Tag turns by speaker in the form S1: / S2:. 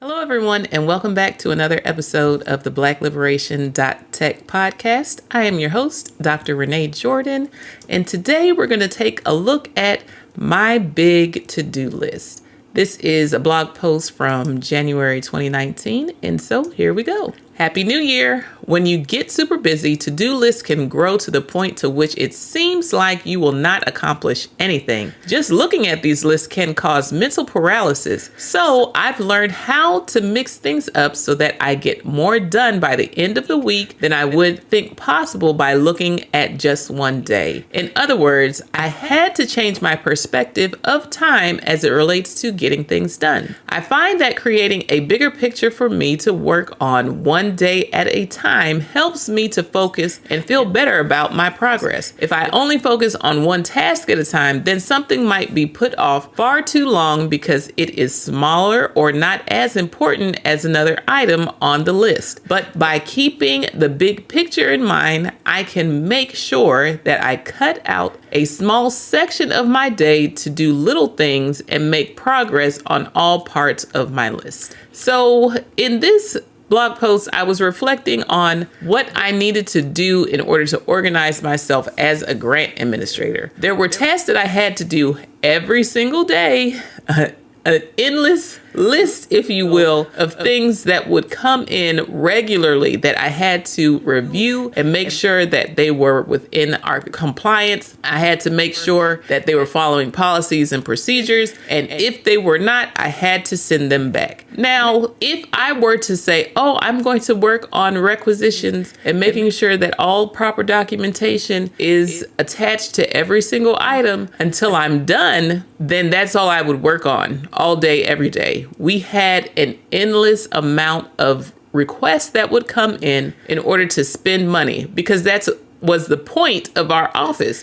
S1: Hello, everyone, and welcome back to another episode of the Black-Liberation.Tech podcast. I am your host, Dr. Renee Jordan, and today we're going to take a look at my big to-do list. This is a blog post from January 2019, and so here we go. Happy New Year! When you get super busy, to-do lists can grow to the point to which it seems like you will not accomplish anything. Just looking at these lists can cause mental paralysis. So I've learned how to mix things up so that I get more done by the end of the week than I would think possible by looking at just one day. In other words, I had to change my perspective of time as it relates to getting things done. I find that creating a bigger picture for me to work on one day at a time helps me to focus and feel better about my progress. If I only focus on one task at a time, then something might be put off far too long because it is smaller or not as important as another item on the list. But by keeping the big picture in mind, I can make sure that I cut out a small section of my day to do little things and make progress on all parts of my list. So in this blog post, I was reflecting on what I needed to do in order to organize myself as a grant administrator. There were tasks that I had to do every single day, an endless list, if you will, of things that would come in regularly that I had to review and make sure that they were within our compliance. I had to make sure that they were following policies and procedures. And if they were not, I had to send them back. Now, if I were to say, oh, I'm going to work on requisitions and making sure that all proper documentation is attached to every single item until I'm done, then that's all I would work on all day, every day. We had an endless amount of requests that would come in order to spend money, because that was the point of our office.